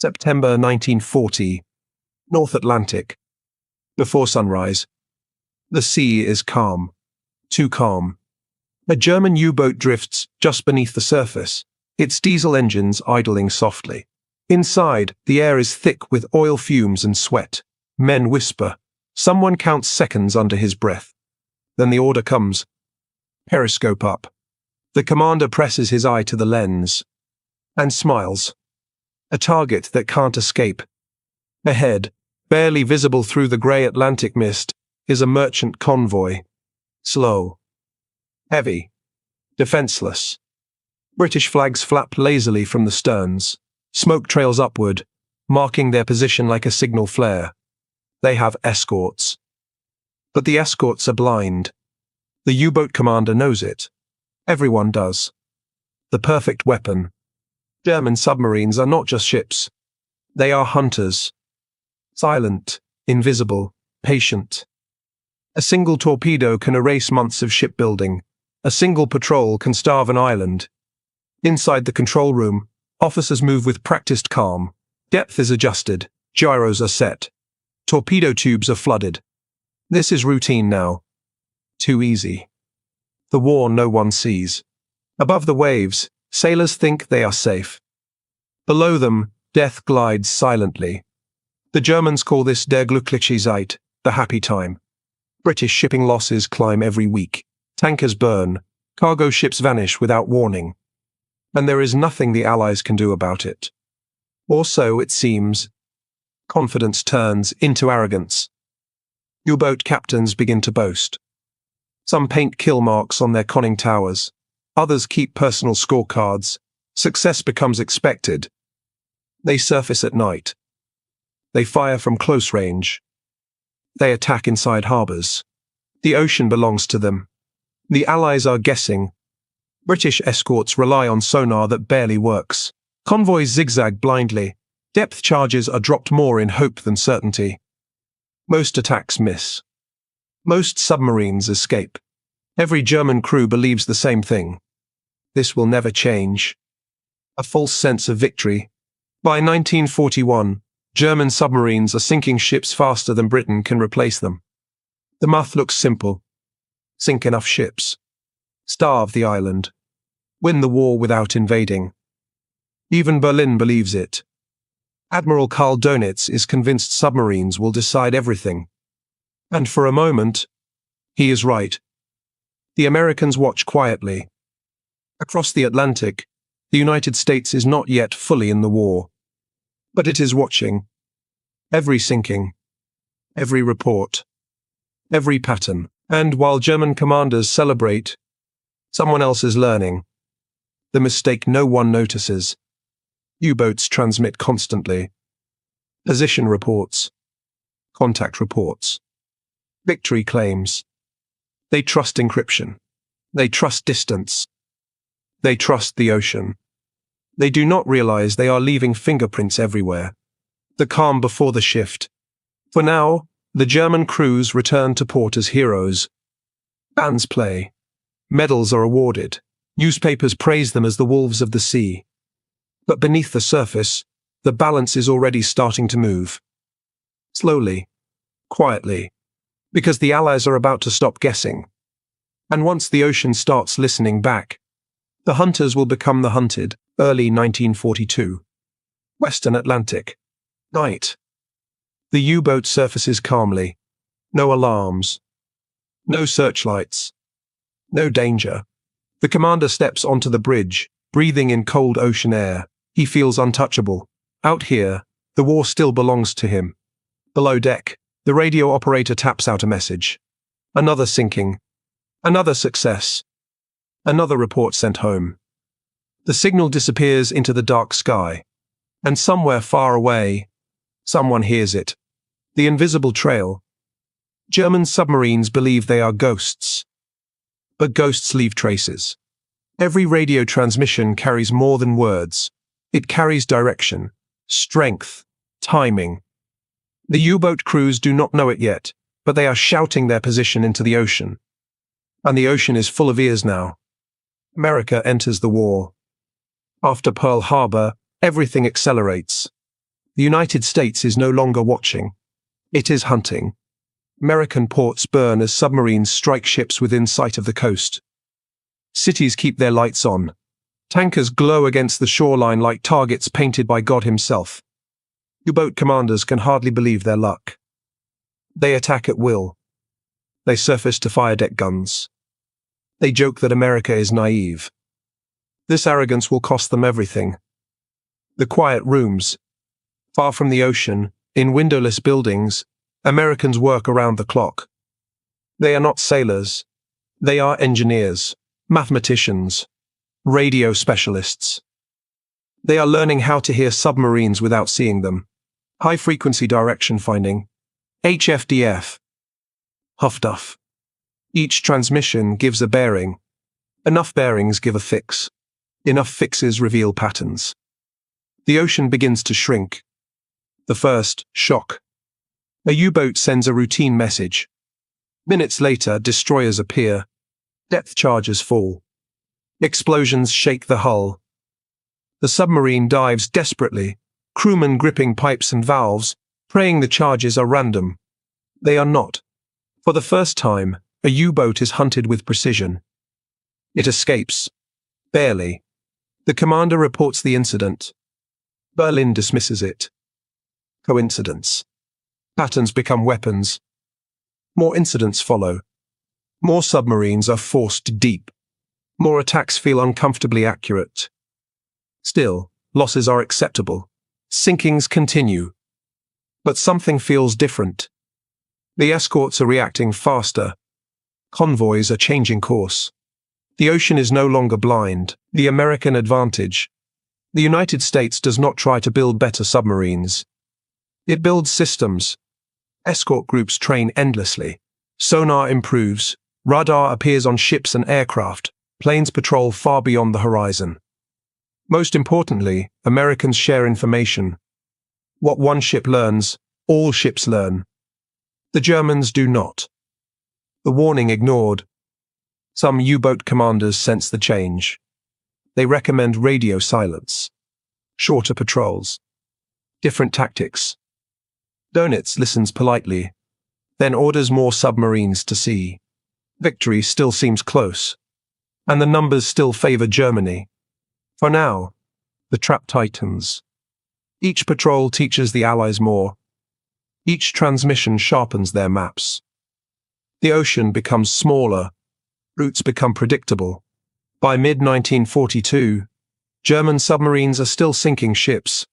September 1940, North Atlantic. Before sunrise. The sea is calm. Too calm. A German U-boat drifts just beneath the surface, its diesel engines idling softly. Inside, the air is thick with oil fumes and sweat. Men whisper. Someone counts seconds under his breath. Then the order comes. Periscope up. The commander presses his eye to the lens and smiles. A target that can't escape. Ahead, barely visible through the grey Atlantic mist, is a merchant convoy. Slow. Heavy. Defenseless. British flags flap lazily from the sterns. Smoke trails upward, marking their position like a signal flare. They have escorts. But the escorts are blind. The U-boat commander knows it. Everyone does. The perfect weapon. German submarines are not just ships. They are hunters. Silent, invisible, patient. A single torpedo can erase months of shipbuilding. A single patrol can starve an island. Inside the control room, officers move with practiced calm. Depth is adjusted. Gyros are set. Torpedo tubes are flooded. This is routine now. Too easy. The war no one sees. Above the waves, sailors think they are safe. Below them, death glides silently. The Germans call this der glückliche Zeit, the happy time. British shipping losses climb every week. Tankers burn. Cargo ships vanish without warning. And there is nothing the Allies can do about it. Or so it seems. Confidence turns into arrogance. U-boat captains begin to boast. Some paint kill marks on their conning towers. Others keep personal scorecards. Success becomes expected. They surface at night. They fire from close range. They attack inside harbors. The ocean belongs to them. The Allies are guessing. British escorts rely on sonar that barely works. Convoys zigzag blindly. Depth charges are dropped more in hope than certainty. Most attacks miss. Most submarines escape. Every German crew believes the same thing. This will never change. A false sense of victory. By 1941, German submarines are sinking ships faster than Britain can replace them. The math looks simple. Sink enough ships. Starve the island. Win the war without invading. Even Berlin believes it. Admiral Karl Dönitz is convinced submarines will decide everything. And for a moment, he is right. The Americans watch quietly. Across the Atlantic, the United States is not yet fully in the war. But it is watching. Every sinking. Every report. Every pattern. And while German commanders celebrate, someone else is learning. The mistake no one notices. U-boats transmit constantly. Position reports. Contact reports. Victory claims. They trust encryption. They trust distance. They trust the ocean. They do not realize they are leaving fingerprints everywhere. The calm before the shift. For now, the German crews return to port as heroes. Bands play. Medals are awarded. Newspapers praise them as the wolves of the sea. But beneath the surface, the balance is already starting to move. Slowly, quietly, because the Allies are about to stop guessing. And once the ocean starts listening back, the hunters will become the hunted. Early 1942. Western Atlantic. Night. The U-boat surfaces calmly. No alarms. No searchlights. No danger. The commander steps onto the bridge, breathing in cold ocean air. He feels untouchable. Out here, the war still belongs to him. Below deck, the radio operator taps out a message. Another sinking. Another success. Another report sent home. The signal disappears into the dark sky. And somewhere far away, someone hears it. The invisible trail. German submarines believe they are ghosts. But ghosts leave traces. Every radio transmission carries more than words. It carries direction, strength, timing. The U-boat crews do not know it yet, but they are shouting their position into the ocean. And the ocean is full of ears now. America enters the war. After Pearl Harbor, everything accelerates. The United States is no longer watching. It is hunting. American ports burn as submarines strike ships within sight of the coast. Cities keep their lights on. Tankers glow against the shoreline like targets painted by God himself. U-boat commanders can hardly believe their luck. They attack at will. They surface to fire deck guns. They joke that America is naive. This arrogance will cost them everything. The quiet rooms. Far from the ocean, in windowless buildings, Americans work around the clock. They are not sailors. They are engineers, mathematicians, radio specialists. They are learning how to hear submarines without seeing them. High-frequency direction finding. HFDF. HFDF. Each transmission gives a bearing. Enough bearings give a fix. Enough fixes reveal patterns. The ocean begins to shrink. The first shock. A U-boat sends a routine message. Minutes later, destroyers appear. Depth charges fall. Explosions shake the hull. The submarine dives desperately, crewmen gripping pipes and valves, praying the charges are random. They are not. For the first time, a U-boat is hunted with precision. It escapes. Barely. The commander reports the incident. Berlin dismisses it. Coincidence. Patterns become weapons. More incidents follow. More submarines are forced deep. More attacks feel uncomfortably accurate. Still, losses are acceptable. Sinkings continue. But something feels different. The escorts are reacting faster. Convoys are changing course. The ocean is no longer blind. The American advantage. The United States does not try to build better submarines. It builds systems. Escort groups train endlessly. Sonar improves. Radar appears on ships and aircraft. Planes patrol far beyond the horizon. Most importantly, Americans share information. What one ship learns, all ships learn. The Germans do not. The warning ignored. Some U-boat commanders sense the change. They recommend radio silence. Shorter patrols. Different tactics. Dönitz listens politely, then orders more submarines to sea. Victory still seems close, and the numbers still favor Germany. For now, the trap tightens. Each patrol teaches the Allies more. Each transmission sharpens their maps. The ocean becomes smaller. Routes become predictable. By mid-1942, German submarines are still sinking ships,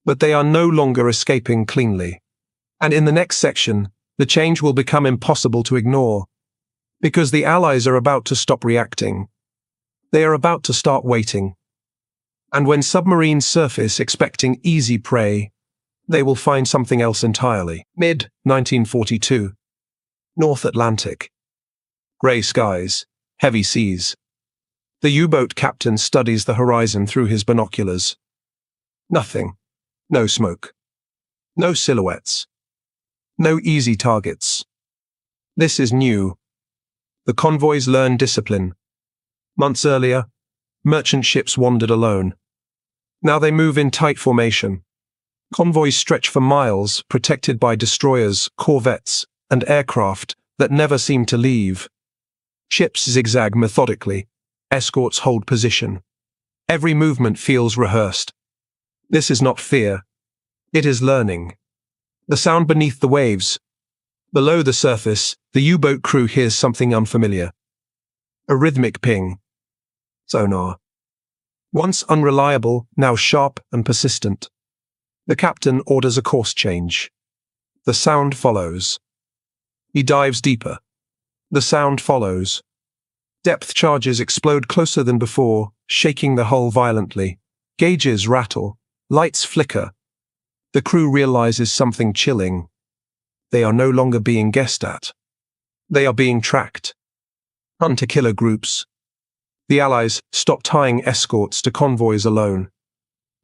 but they are no longer escaping cleanly. And in the next section, the change will become impossible to ignore, because the Allies are about to stop reacting. They are about to start waiting. And when submarines surface expecting easy prey, they will find something else entirely. Mid-1942. North Atlantic. Grey skies, heavy seas. The U-boat captain studies the horizon through his binoculars. Nothing. No smoke. No silhouettes. No easy targets. This is new. The convoys learn discipline. Months earlier, merchant ships wandered alone. Now they move in tight formation. Convoys stretch for miles, protected by destroyers, corvettes, and aircraft that never seem to leave. Ships zigzag methodically. Escorts hold position. Every movement feels rehearsed. This is not fear. It is learning. The sound beneath the waves. Below the surface, the U-boat crew hears something unfamiliar. A rhythmic ping. Sonar. Once unreliable, now sharp and persistent. The captain orders a course change. The sound follows. He dives deeper. The sound follows. Depth charges explode closer than before, shaking the hull violently. Gauges rattle. Lights flicker. The crew realizes something chilling. They are no longer being guessed at. They are being tracked. Hunter-killer groups. The Allies stop tying escorts to convoys alone.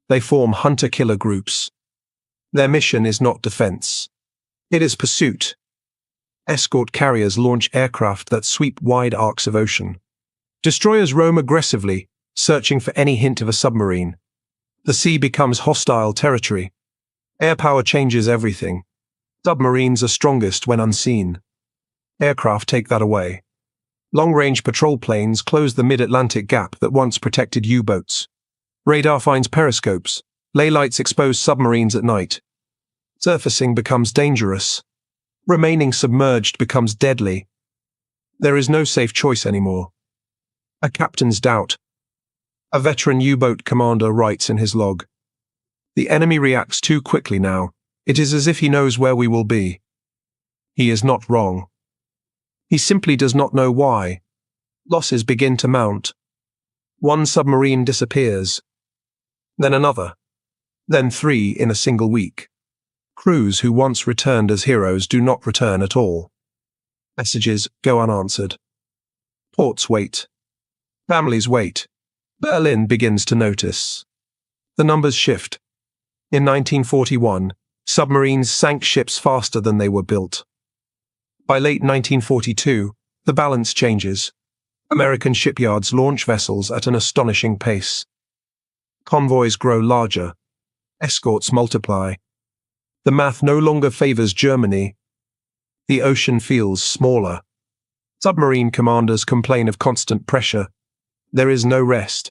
They form hunter-killer groups. Their mission is not defense. It is pursuit. Escort carriers launch aircraft that sweep wide arcs of ocean. Destroyers roam aggressively, searching for any hint of a submarine. The sea becomes hostile territory. Air power changes everything. Submarines are strongest when unseen. Aircraft take that away. Long-range patrol planes close the mid-Atlantic gap that once protected U-boats. Radar finds periscopes. Ley lights expose submarines at night. Surfacing becomes dangerous. Remaining submerged becomes deadly. There is no safe choice anymore. A captain's doubt. A veteran U-boat commander writes in his log. The enemy reacts too quickly now. It is as if he knows where we will be. He is not wrong. He simply does not know why. Losses begin to mount. One submarine disappears. Then another. Then 3 in a single week. Crews who once returned as heroes do not return at all. Messages go unanswered. Ports wait. Families wait. Berlin begins to notice. The numbers shift. In 1941, submarines sank ships faster than they were built. By late 1942, the balance changes. American shipyards launch vessels at an astonishing pace. Convoys grow larger. Escorts multiply. The math no longer favors Germany. The ocean feels smaller. Submarine commanders complain of constant pressure. There is no rest.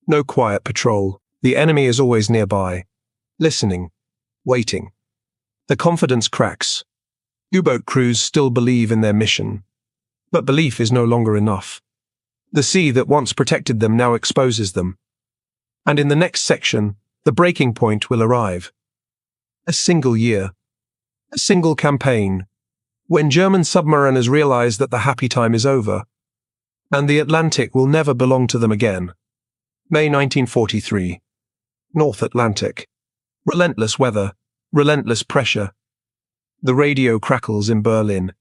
No quiet patrol. The enemy is always nearby. Listening. Waiting. The confidence cracks. U-boat crews still believe in their mission. But belief is no longer enough. The sea that once protected them now exposes them. And in the next section, the breaking point will arrive. A single year. A single campaign. When German submariners realize that the happy time is over, and the Atlantic will never belong to them again. May 1943. North Atlantic. Relentless weather. Relentless pressure. The radio crackles in Berlin.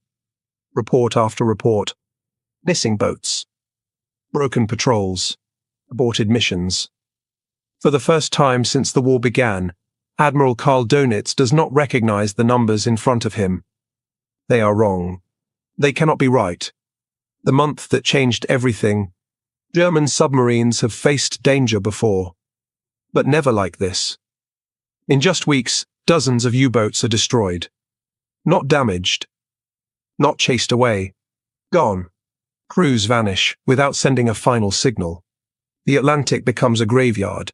Report after report. Missing boats. Broken patrols. Aborted missions. For the first time since the war began, Admiral Karl Dönitz does not recognize the numbers in front of him. They are wrong. They cannot be right. The month that changed everything. German submarines have faced danger before. But never like this. In just weeks, dozens of U-boats are destroyed. Not damaged. Not chased away. Gone. Crews vanish without sending a final signal. The Atlantic becomes a graveyard.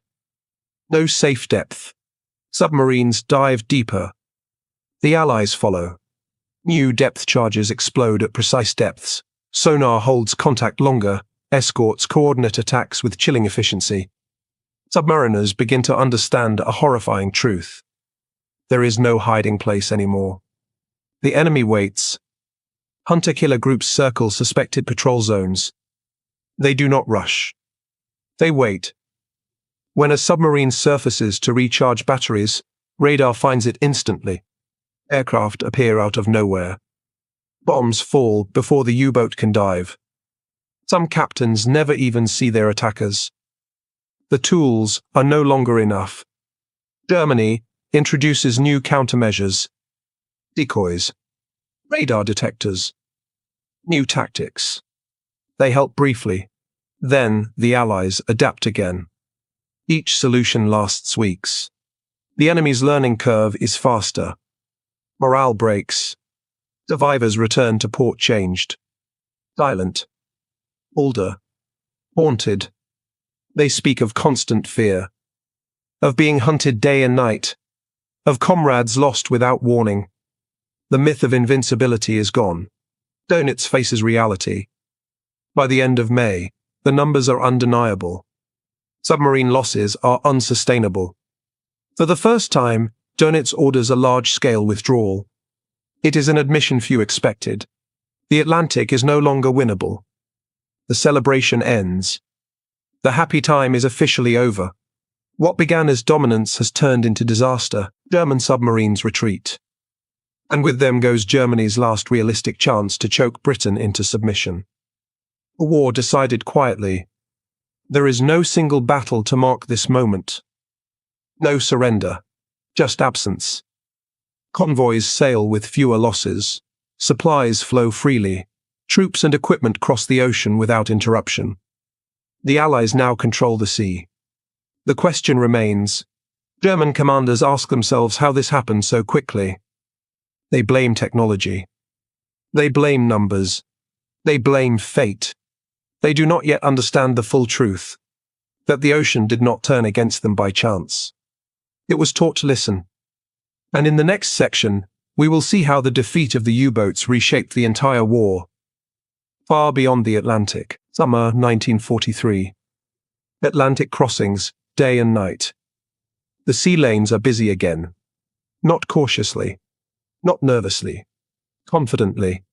No safe depth. Submarines dive deeper. The Allies follow. New depth charges explode at precise depths. Sonar holds contact longer. Escorts coordinate attacks with chilling efficiency. Submariners begin to understand a horrifying truth. There is no hiding place anymore. The enemy waits. Hunter-killer groups circle suspected patrol zones. They do not rush. They wait. When a submarine surfaces to recharge batteries, radar finds it instantly. Aircraft appear out of nowhere. Bombs fall before the U-boat can dive. Some captains never even see their attackers. The tools are no longer enough. Germany introduces new countermeasures. Decoys. Radar detectors. New tactics. They help briefly. Then the Allies adapt again. Each solution lasts weeks. The enemy's learning curve is faster. Morale breaks. Survivors return to port changed. Silent. Older. Haunted. They speak of constant fear. Of being hunted day and night. Of comrades lost without warning. The myth of invincibility is gone. Dönitz faces reality. By the end of May, the numbers are undeniable. Submarine losses are unsustainable. For the first time, Dönitz orders a large-scale withdrawal. It is an admission few expected. The Atlantic is no longer winnable. The celebration ends. The happy time is officially over. What began as dominance has turned into disaster. German submarines retreat. And with them goes Germany's last realistic chance to choke Britain into submission. A war decided quietly. There is no single battle to mark this moment. No surrender, just absence. Convoys sail with fewer losses. Supplies flow freely. Troops and equipment cross the ocean without interruption. The Allies now control the sea. The question remains, German commanders ask themselves how this happened so quickly. They blame technology. They blame numbers. They blame fate. They do not yet understand the full truth, that the ocean did not turn against them by chance. It was taught to listen. And in the next section, we will see how the defeat of the U-boats reshaped the entire war. Far beyond the Atlantic, summer 1943. Atlantic crossings, day and night. The sea lanes are busy again. Not cautiously, not nervously, confidently.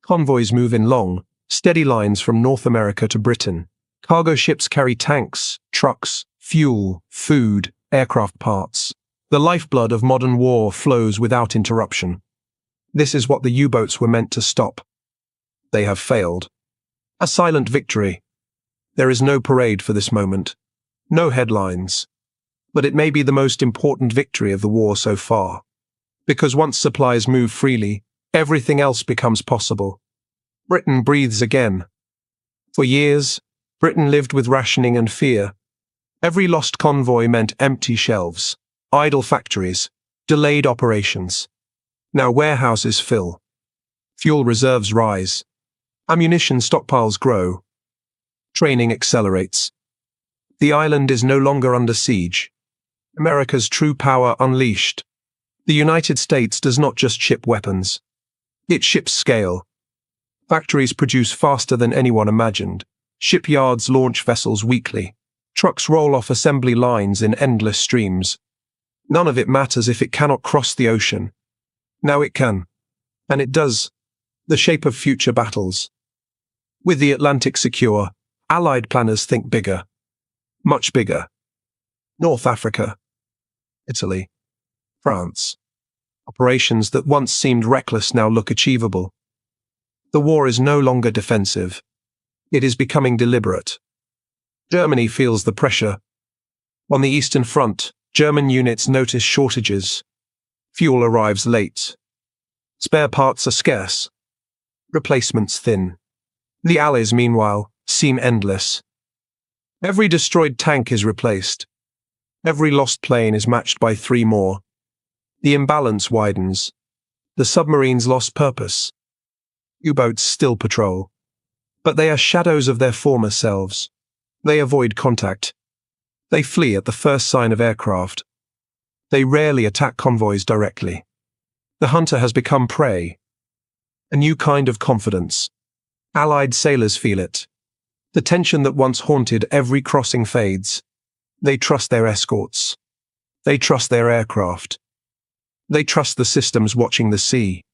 Convoys move in long, steady lines from North America to Britain. Cargo ships carry tanks, trucks, fuel, food, aircraft parts. The lifeblood of modern war flows without interruption. This is what the U-boats were meant to stop. They have failed. A silent victory. There is no parade for this moment. No headlines. But it may be the most important victory of the war so far. Because once supplies move freely, everything else becomes possible. Britain breathes again. For years, Britain lived with rationing and fear. Every lost convoy meant empty shelves, idle factories, delayed operations. Now warehouses fill. Fuel reserves rise. Ammunition stockpiles grow. Training accelerates. The island is no longer under siege. America's true power unleashed. The United States does not just ship weapons. It ships scale. Factories produce faster than anyone imagined. Shipyards launch vessels weekly. Trucks roll off assembly lines in endless streams. None of it matters if it cannot cross the ocean. Now it can. And it does. The shape of future battles. With the Atlantic secure, Allied planners think bigger. Much bigger. North Africa. Italy. France. Operations that once seemed reckless now look achievable. The war is no longer defensive. It is becoming deliberate. Germany feels the pressure. On the Eastern Front, German units notice shortages. Fuel arrives late. Spare parts are scarce. Replacements thin. The Allies, meanwhile, seem endless. Every destroyed tank is replaced. Every lost plane is matched by 3 more. The imbalance widens. The submarines lost purpose. U-boats still patrol. But they are shadows of their former selves. They avoid contact. They flee at the first sign of aircraft. They rarely attack convoys directly. The hunter has become prey. A new kind of confidence. Allied sailors feel it. The tension that once haunted every crossing fades. They trust their escorts. They trust their aircraft. They trust the systems watching the sea.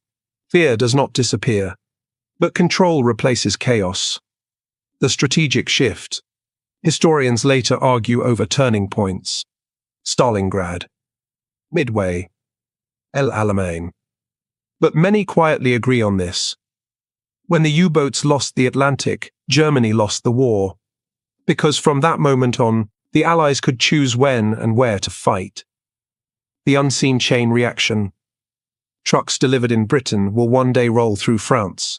Fear does not disappear, but control replaces chaos. The strategic shift. Historians later argue over turning points. Stalingrad. Midway. El Alamein. But many quietly agree on this. When the U-boats lost the Atlantic, Germany lost the war. Because from that moment on, the Allies could choose when and where to fight. The unseen chain reaction. Trucks delivered in Britain will one day roll through France.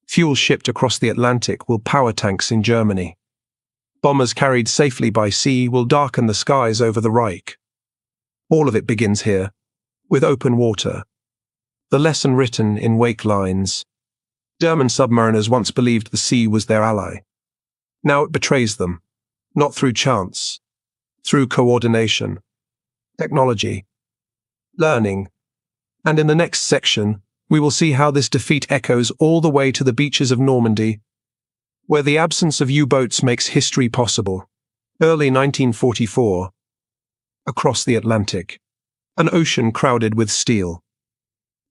Fuel shipped across the Atlantic will power tanks in Germany. Bombers carried safely by sea will darken the skies over the Reich. All of it begins here, with open water. The lesson written in wake lines. German submariners once believed the sea was their ally. Now it betrays them, not through chance, through coordination, technology, learning. And in the next section, we will see how this defeat echoes all the way to the beaches of Normandy, where the absence of U-boats makes history possible. Early 1944. Across the Atlantic, an ocean crowded with steel.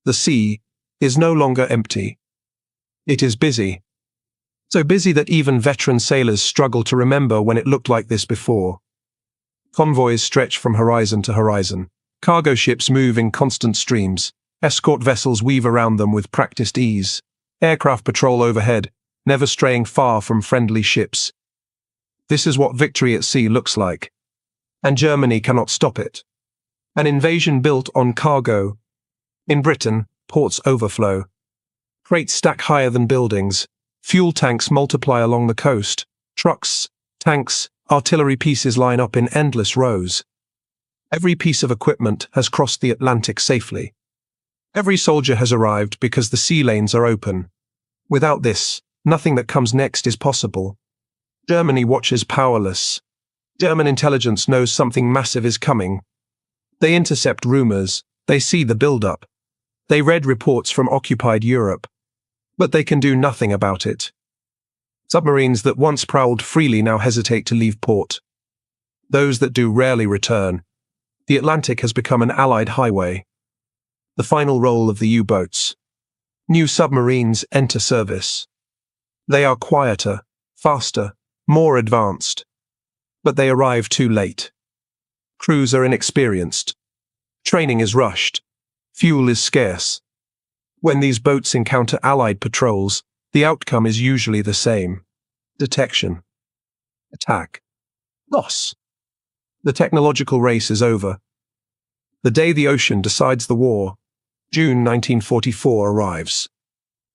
The sea is no longer empty. It is busy. So busy that even veteran sailors struggle to remember when it looked like this before. Convoys stretch from horizon to horizon. Cargo ships move in constant streams. Escort vessels weave around them with practiced ease. Aircraft patrol overhead, never straying far from friendly ships. This is what victory at sea looks like. And Germany cannot stop it. An invasion built on cargo. In Britain, ports overflow. Crates stack higher than buildings. Fuel tanks multiply along the coast. Trucks, tanks, artillery pieces line up in endless rows. Every piece of equipment has crossed the Atlantic safely. Every soldier has arrived because the sea lanes are open. Without this, nothing that comes next is possible. Germany watches powerless. German intelligence knows something massive is coming. They intercept rumors. They see the build-up. They read reports from occupied Europe. But they can do nothing about it. Submarines that once prowled freely now hesitate to leave port. Those that do rarely return. The Atlantic has become an Allied highway. The final role of the U-boats. New submarines enter service. They are quieter, faster, more advanced. But they arrive too late. Crews are inexperienced. Training is rushed. Fuel is scarce. When these boats encounter Allied patrols, the outcome is usually the same. Detection. Attack. Loss. The technological race is over. The day the ocean decides the war, June 1944, arrives.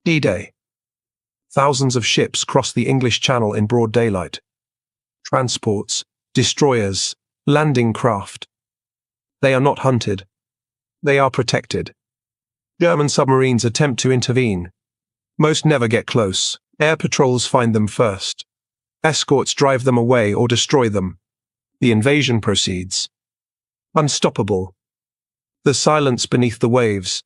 D-Day. Thousands of ships cross the English Channel in broad daylight. Transports, destroyers, landing craft. They are not hunted. They are protected. German submarines attempt to intervene. Most never get close. Air patrols find them first. Escorts drive them away or destroy them. The invasion proceeds. Unstoppable. The silence beneath the waves.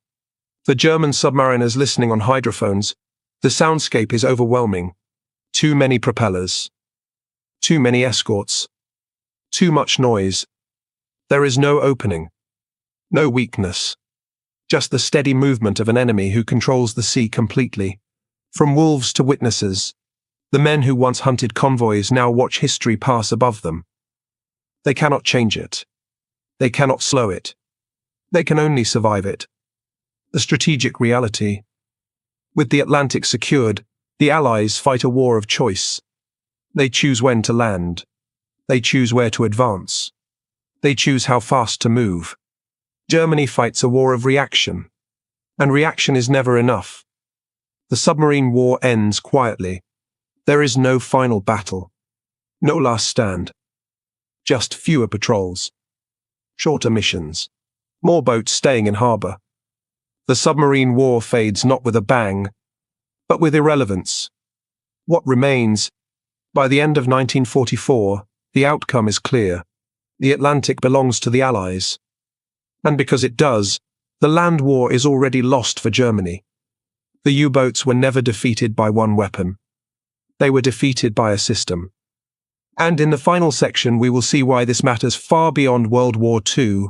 For German submariners listening on hydrophones, the soundscape is overwhelming. Too many propellers. Too many escorts. Too much noise. There is no opening. No weakness. Just the steady movement of an enemy who controls the sea completely. From wolves to witnesses, the men who once hunted convoys now watch history pass above them. They cannot change it. They cannot slow it. They can only survive it. The strategic reality. With the Atlantic secured, the Allies fight a war of choice. They choose when to land. They choose where to advance. They choose how fast to move. Germany fights a war of reaction. And reaction is never enough. The submarine war ends quietly. There is no final battle. No last stand. Just fewer patrols. Shorter missions. More boats staying in harbour. The submarine war fades not with a bang, but with irrelevance. What remains? By the end of 1944, the outcome is clear. The Atlantic belongs to the Allies. And because it does, the land war is already lost for Germany. The U-boats were never defeated by one weapon. They were defeated by a system. And in the final section we will see why this matters far beyond World War II,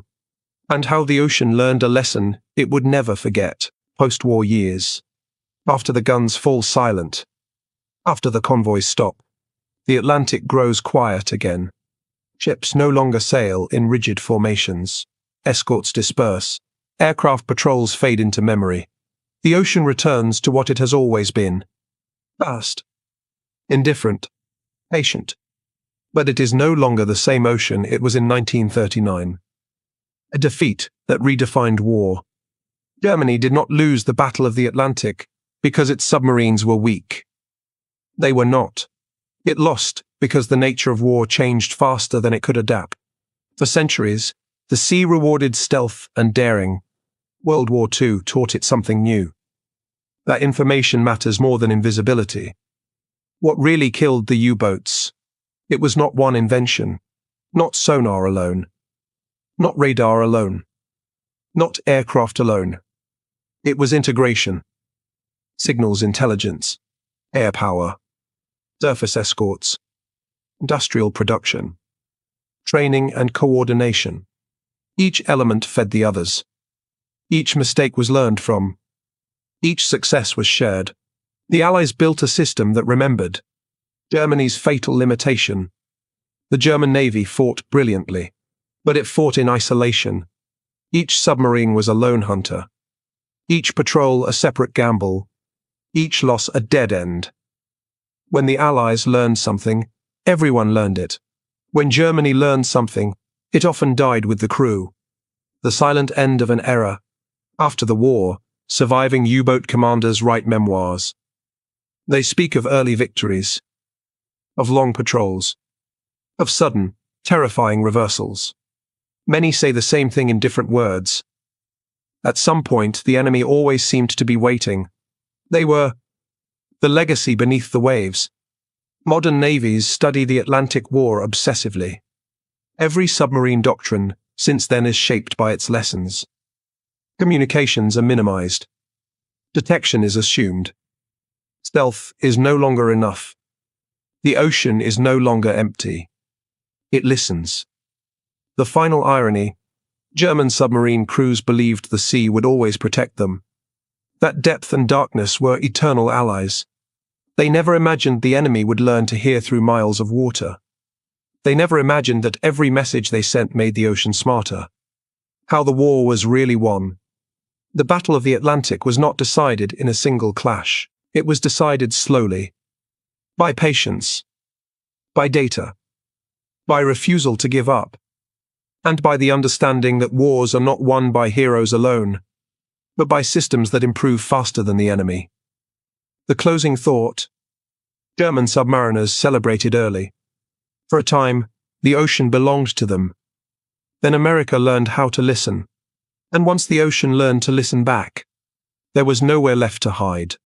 and how the ocean learned a lesson it would never forget. Post-war years. After the guns fall silent. After the convoys stop. The Atlantic grows quiet again. Ships no longer sail in rigid formations. Escorts disperse. Aircraft patrols fade into memory. The ocean returns to what it has always been. Fast. Indifferent. Patient. But it is no longer the same ocean it was in 1939. A defeat that redefined war. Germany did not lose the Battle of the Atlantic because its submarines were weak. They were not. It lost because the nature of war changed faster than it could adapt. For centuries, the sea rewarded stealth and daring. World War II taught it something new. That information matters more than invisibility. What really killed the U-boats? It was not one invention, not sonar alone, not radar alone, not aircraft alone. It was integration. Signals intelligence, air power, surface escorts, industrial production, training and coordination. Each element fed the others. Each mistake was learned from. Each success was shared. The Allies built a system that remembered Germany's fatal limitation. The German Navy fought brilliantly, but it fought in isolation. Each submarine was a lone hunter. Each patrol a separate gamble. Each loss a dead end. When the Allies learned something, everyone learned it. When Germany learned something, it often died with the crew. The silent end of an era. After the war, surviving U-boat commanders write memoirs. They speak of early victories, of long patrols, of sudden, terrifying reversals. Many say the same thing in different words. At some point, the enemy always seemed to be waiting. They were the legacy beneath the waves. Modern navies study the Atlantic War obsessively. Every submarine doctrine since then is shaped by its lessons. Communications are minimized. Detection is assumed. Stealth is no longer enough. The ocean is no longer empty. It listens. The final irony: German submarine crews believed the sea would always protect them. That depth and darkness were eternal allies. They never imagined the enemy would learn to hear through miles of water. They never imagined that every message they sent made the ocean smarter. How the war was really won. The Battle of the Atlantic was not decided in a single clash. It was decided slowly. By patience. By data. By refusal to give up. And by the understanding that wars are not won by heroes alone, but by systems that improve faster than the enemy. The closing thought: German submariners celebrated early. For a time, the ocean belonged to them. Then America learned how to listen. And once the ocean learned to listen back, there was nowhere left to hide.